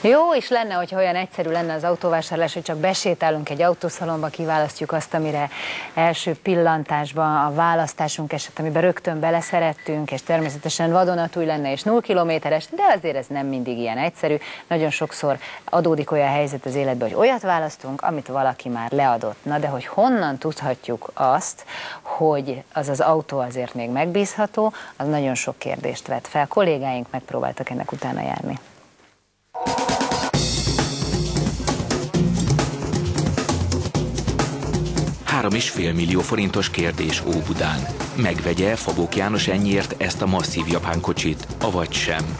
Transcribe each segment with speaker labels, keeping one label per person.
Speaker 1: Jó is lenne, hogyha olyan egyszerű lenne az autóvásárlás, hogy csak besétálunk egy autószalomba, kiválasztjuk azt, amire első pillantásban a választásunk esett, amiben rögtön beleszerettünk, és természetesen vadonatúj lenne és 0 kilométeres, de azért ez nem mindig ilyen egyszerű. Nagyon sokszor adódik olyan helyzet az életben, hogy olyat választunk, amit valaki már leadott. Na de hogy honnan tudhatjuk azt, hogy az az autó azért még megbízható, az nagyon sok kérdést vet fel. Kollégáink megpróbáltak ennek utána járni.
Speaker 2: 3,5 millió forintos kérdés Óbudán. Megvegye Fabók János ennyiért ezt a masszív japán kocsit, avagy sem?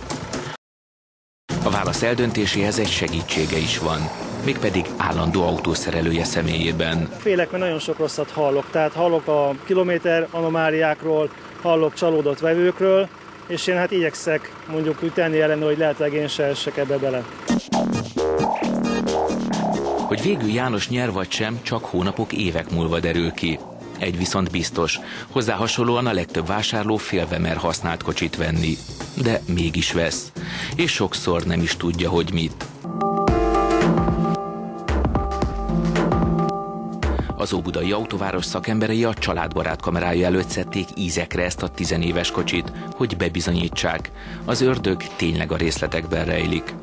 Speaker 2: A válasz eldöntéséhez egy segítsége is van, mégpedig állandó autószerelője személyében.
Speaker 3: Félek, mert nagyon sok rosszat hallok, tehát hallok a kilométer anomáliákról, hallok csalódott vevőkről, és én hát igyekszek mondjuk úgy tenni ellen, hogy lehetőleg én se essek ebbe bele.
Speaker 2: Hogy végül János nyer vagy sem, csak hónapok, évek múlva derül ki. Egy viszont biztos, hozzá hasonlóan a legtöbb vásárló félve mer használt kocsit venni. De mégis vesz. És sokszor nem is tudja, hogy mit. Az óbudai autóváros szakemberei a családbarát kamerája előtt szedték ízekre ezt a 10 éves kocsit, hogy bebizonyítsák. Az ördög tényleg a részletekben rejlik.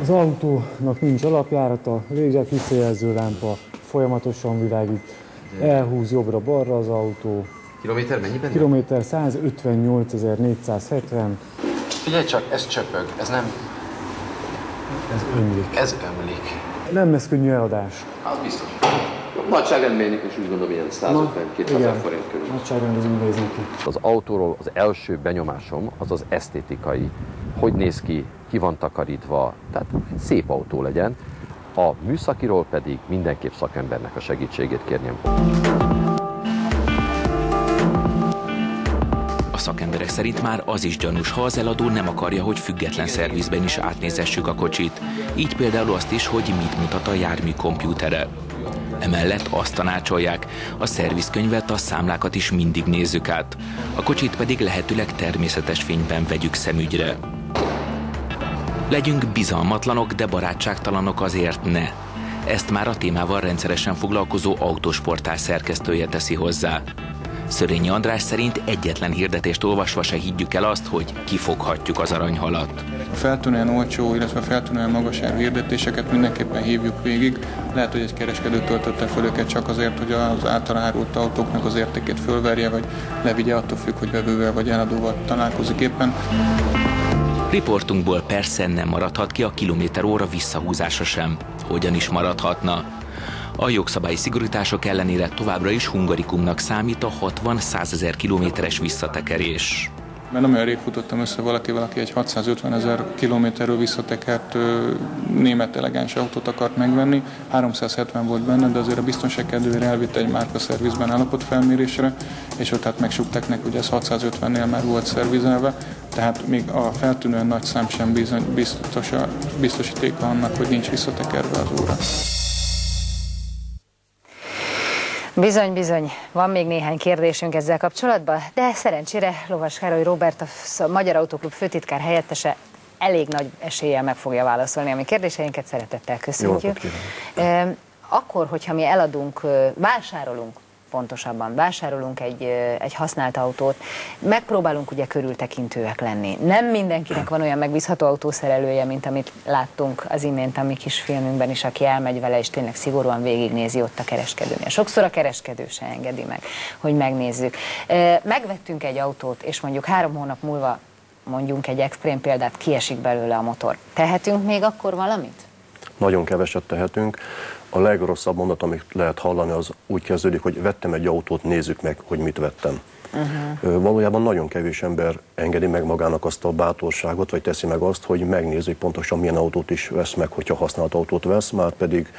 Speaker 4: Az autónak nincs alapjárata, végzett visszajelző lámpa, folyamatosan világít, elhúz jobbra-balra az autó.
Speaker 5: Kilométer mennyiben?
Speaker 4: Kilométer 158.470.
Speaker 5: Figyelj csak, ez csöpög, ez nem...
Speaker 4: Ez ömlik.
Speaker 5: Ez ömlik.
Speaker 4: Nem lesz könnyű eladás.
Speaker 5: Az biztos. Nagyságrendben is úgy gondolom, ilyen 150-200 forint körül.
Speaker 4: Nagyságrend az úgy néz ki.
Speaker 6: Az autóról az első benyomásom az az esztétikai. Hogy néz ki, ki van takarítva, tehát szép autó legyen. A műszakiról pedig mindenképp szakembernek a segítségét kérném.
Speaker 2: A szakemberek szerint már az is gyanús, ha az eladó nem akarja, hogy független szervizben is átnézessük a kocsit. Így például azt is, hogy mit mutat a jármű kompjútere. Emellett azt tanácsolják, a szervizkönyvet, a számlákat is mindig nézzük át. A kocsit pedig lehetőleg természetes fényben vegyük szemügyre. Legyünk bizalmatlanok, de barátságtalanok azért ne. Ezt már a témával rendszeresen foglalkozó autósportál szerkesztője teszi hozzá. Szörényi András szerint egyetlen hirdetést olvasva se higgyük el azt, hogy kifoghatjuk az aranyhalat.
Speaker 7: A feltűnően olcsó, illetve a feltűnően magas árú hirdetéseket mindenképpen hívjuk végig. Lehet, hogy egy kereskedő töltötte fel őket csak azért, hogy az által árult autóknak az értékét fölverje, vagy levigye, attól függ, hogy vevővel vagy eladóval találkozik éppen.
Speaker 2: Riportunkból persze nem maradhat ki a kilométer-óra visszahúzása sem. Hogyan is maradhatna? A jogszabályi szigorítások ellenére továbbra is hungarikumnak számít a 60-100 ezer kilométeres visszatekerés.
Speaker 7: Mert nem olyan rég futottam össze valakivel, aki egy 650 000 kilométerről visszatekert német elegáns autót akart megvenni. 370 volt benne, de azért a biztonság kedvéért elvitte egy márkaszervizben állapotfelmérésre, és ott hát megsúgták neki, hogy ez 650-nél már volt szervizelve, tehát még a feltűnően nagy szám sem biztosítéka annak, hogy nincs visszatekerve az óra.
Speaker 1: Bizony, bizony, van még néhány kérdésünk ezzel kapcsolatban, de szerencsére Lovas Károly Róbert, a Magyar Autóklub főtitkár helyettese elég nagy eséllyel meg fogja válaszolni a mi kérdéseinket, szeretettel köszöntjük. Akkor, hogyha mi eladunk, vásárolunk egy használt autót, megpróbálunk ugye körültekintőek lenni. Nem mindenkinek van olyan megbízható autószerelője, mint amit láttunk az imént a mi kis filmünkben is, aki elmegy vele, és tényleg szigorúan végignézi ott a kereskedőnél. Sokszor a kereskedő se engedi meg, hogy megnézzük. Megvettünk egy autót, és mondjuk 3 hónap múlva, mondjunk egy extrém példát, kiesik belőle a motor. Tehetünk még akkor valamit?
Speaker 8: Nagyon keveset tehetünk. A legrosszabb mondat, amit lehet hallani, az úgy kezdődik, hogy vettem egy autót, nézzük meg, hogy mit vettem. Valójában nagyon kevés ember engedi meg magának azt a bátorságot, vagy teszi meg azt, hogy megnézi, hogy pontosan milyen autót is vesz meg, hogyha használt autót vesz, már pedig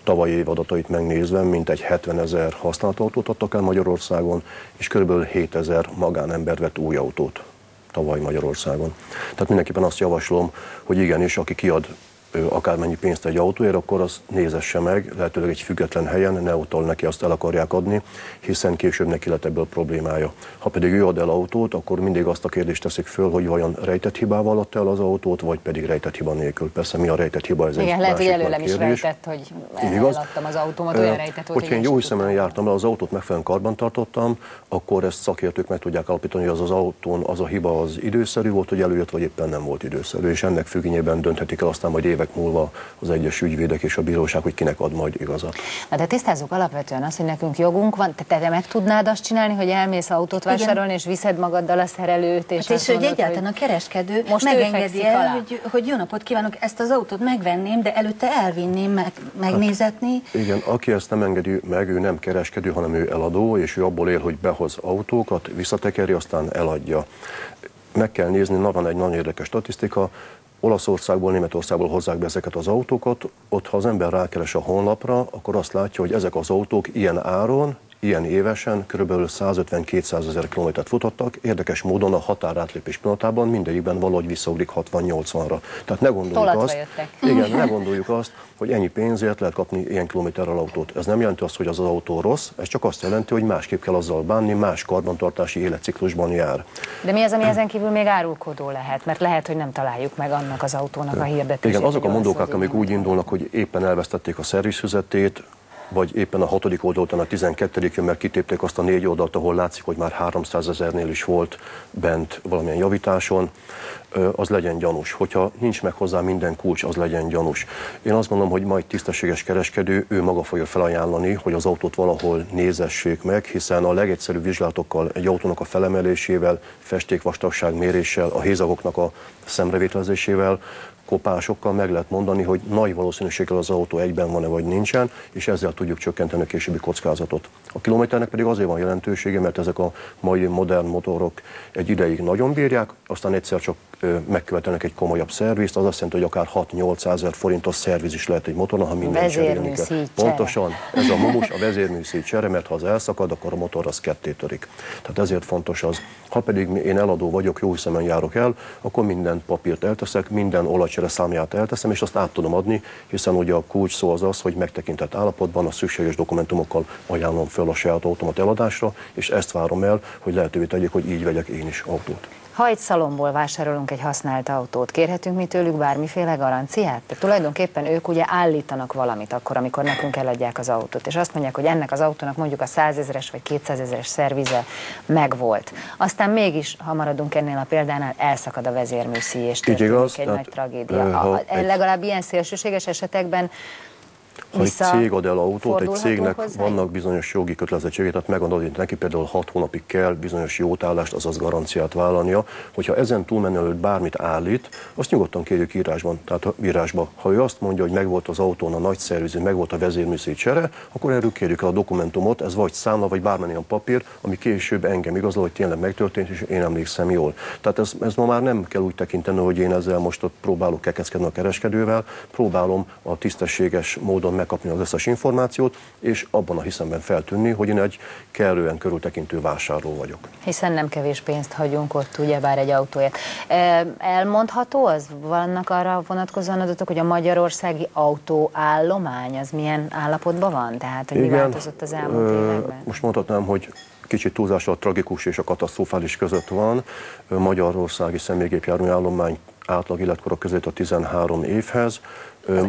Speaker 8: tavalyi évadatait megnézve mintegy 70 000 használt autót adtak el Magyarországon, és kb. 7 000 magánember vett új autót tavaly Magyarországon. Tehát mindenképpen azt javaslom, hogy igenis, aki kiad akármennyi pénzt egy autóért, akkor azt nézesse meg, lehetőleg egy független helyen, ne attól neki azt el akarják adni, hiszen később neki lett ebből problémája. Ha pedig ő ad el autót, akkor mindig azt a kérdést teszik föl, hogy vajon rejtett hibával adta el az autót, vagy pedig rejtett hiba nélkül. Persze mi a rejtett hiba, ez
Speaker 1: igen,
Speaker 8: egy
Speaker 1: lehet, hogy
Speaker 8: másik
Speaker 1: előlem is
Speaker 8: kérdés.
Speaker 1: rejtett, hogy eladtam az autómat, olyan rejtett volt,
Speaker 8: hogyha én jó hiszeműen jártam el, az autót megfelelően karban tartottam, akkor ezt szakértők meg tudják alapítani, hogy az autón az a hiba az időszerű volt, hogy előjött, vagy éppen nem volt időszerű, és ennek függvényében dönthetik el aztán majd évek múlva az egyes ügyvédek és a bíróság, hogy kinek ad majd igazat.
Speaker 1: Na de tisztázzuk alapvetően azt, hogy nekünk jogunk van, te meg tudnád azt csinálni, hogy elmész autót vásárolni, és viszed magaddal a szerelőt, és
Speaker 9: hát és hogy egyáltalán a kereskedő most megengedi el, hogy jó napot kívánok, ezt az autót megvenném, de előtte elvinném megnézetni.
Speaker 8: Hát, igen, aki ezt nem engedi meg, ő nem kereskedő, hanem ő eladó, és ő abból él, hogy behoz autókat, visszatekeri, aztán eladja. Meg kell nézni, van egy nagyon érdekes statisztika, Olaszországból, Németországból hozzák be ezeket az autókat, ott ha az ember rákeres a honlapra, akkor azt látja, hogy ezek az autók ilyen áron, ilyen évesen kb. 150-200 ezer kilométert futottak, érdekes módon a határátlépés pillanatában mindegyikben valahogy visszaugrik 60-80-ra. Tehát ne gondoljuk azt, igen, ne gondoljuk azt, hogy ennyi pénzért lehet kapni ilyen kilométerrel autót. Ez nem jelenti azt, hogy az az autó rossz, ez csak azt jelenti, hogy másképp kell azzal bánni, más karbantartási életciklusban jár.
Speaker 1: De mi az, ami ezen kívül még árulkodó lehet? Mert lehet, hogy nem találjuk meg annak az autónak a hirdetését.
Speaker 8: Igen, azok a mondókák, amik úgy indulnak, hogy éppen elvesztették a szervizfüzetét, vagy éppen a 6. oldalon, a 12-ön, mert kitépték azt a 4 oldalt, ahol látszik, hogy már 300 ezernél is volt bent valamilyen javításon, az legyen gyanús. Hogyha nincs meg hozzá minden kulcs, az legyen gyanús. Én azt gondolom, hogy majd tisztességes kereskedő, ő maga fogja felajánlani, hogy az autót valahol nézessék meg, hiszen a legegyszerűbb vizsgálatokkal, egy autónak a felemelésével, festékvastagság méréssel, a hézagoknak a szemrevételezésével, kopásokkal meg lehet mondani, hogy nagy valószínűséggel az autó egyben van-e vagy nincsen, és ezzel tudjuk csökkenteni a későbbi kockázatot. A kilométernek pedig azért van jelentősége, mert ezek a mai modern motorok egy ideig nagyon bírják, aztán egyszer csak megkövetelnek egy komolyabb szervizt, az azt jelenti, hogy akár 6-800 ezer forintos szerviz is lehet egy motornak, ha minden cserélni kell. Pontosan, ez a mumus, a vezérműszíj csere, mert ha az elszakad, akkor a motor az ketté törik. Tehát ezért fontos az. Ha pedig én eladó vagyok, jó hiszeműen járok el, akkor minden papírt elteszek, minden olajcsere számját elteszem, és azt át tudom adni, hiszen ugye a kulcs szó az, hogy megtekintett állapotban a szükséges dokumentumokkal ajánlom föl a saját autómat eladásra, és ezt várom el, hogy lehetővé tegyék, hogy így vegyek én is autót.
Speaker 1: Ha egy szalomból vásárolunk egy használt autót, kérhetünk mi tőlük bármiféle garanciát? Tehát tulajdonképpen ők ugye állítanak valamit akkor, amikor nekünk eladják az autót, és azt mondják, hogy ennek az autónak mondjuk a 100 ezeres vagy 200 ezeres szervize megvolt. Aztán mégis, ha maradunk ennél a példánál, elszakad a vezérműszíj, és történik egy nagy tragédia. Legalább ilyen szélsőséges esetekben
Speaker 8: ha egy cég ad el autót, egy cégnek vannak bizonyos jogi kötelezettségei, tehát megvan neki például 6 hónapig kell bizonyos jótállást, azaz garanciát vállalnia, hogyha ezen túlmenően bármit állít, azt nyugodtan kérjük írásba. Ha ő azt mondja, hogy megvolt az autón a nagy szerviző, megvolt a vezérműszíj csere, akkor erről kérjük el a dokumentumot, ez vagy számla, vagy bármilyen papír, ami később engem igazol, hogy tényleg megtörtént, és én emlékszem jól. Tehát ez ma már nem kell úgy tekinteni, hogy én ezzel most ott próbálok kekeckedni a kereskedővel, próbálom a tisztességes módon megkapni az összes információt, és abban a hiszemben feltűnni, hogy én egy kellően körültekintő vásárló vagyok.
Speaker 1: Hiszen nem kevés pénzt hagyunk ott, ugyebár egy autóért. Elmondható az? Vannak arra vonatkozóan adatok, hogy a magyarországi autóállomány az milyen állapotban van? Tehát, hogy mi változott az elmúlt években?
Speaker 8: Most mondhatnám, hogy kicsit túlzással a tragikus és a katasztrofális között van. Magyarországi személygépjármű állomány átlag életkora között a 13 évhez.
Speaker 1: Az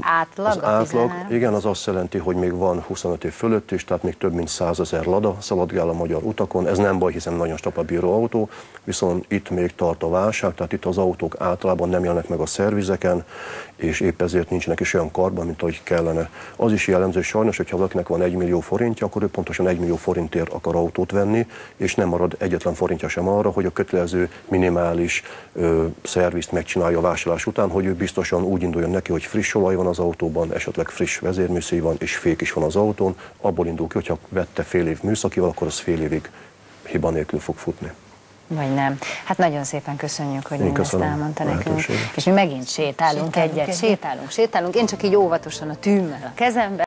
Speaker 1: átlag?
Speaker 8: Igen, az azt jelenti, hogy még van 25 év fölött is, tehát még több mint 100 ezer lada szaladgál a magyar utakon. Ez nem baj, hiszen nagyon stabilbíró autó, viszont itt még tart a válság, tehát itt az autók általában nem jelennek meg a szervizeken, és épp ezért nincsenek is olyan karban, mint ahogy kellene. Az is jellemző, hogy sajnos, hogyha valakinek van 1 millió forintja, akkor ő pontosan 1 millió forintért akar autót venni, és nem marad egyetlen forintja sem arra, hogy a kötelező minimális szervizt megcsinálja a vásárlás után, hogy ő biztosan úgy induljon neki, hogy friss olaj van az autóban, esetleg friss vezérműszíj van, és fék is van az autón, abból indul ki, hogyha vette fél év műszakival, akkor az fél évig hiba nélkül fog futni.
Speaker 1: Vagy nem. Hát nagyon szépen köszönjük, hogy mindezt elmondta nekünk. És mi megint sétálunk egyet, sétálunk. Én csak így óvatosan a tűmmel a kezembe.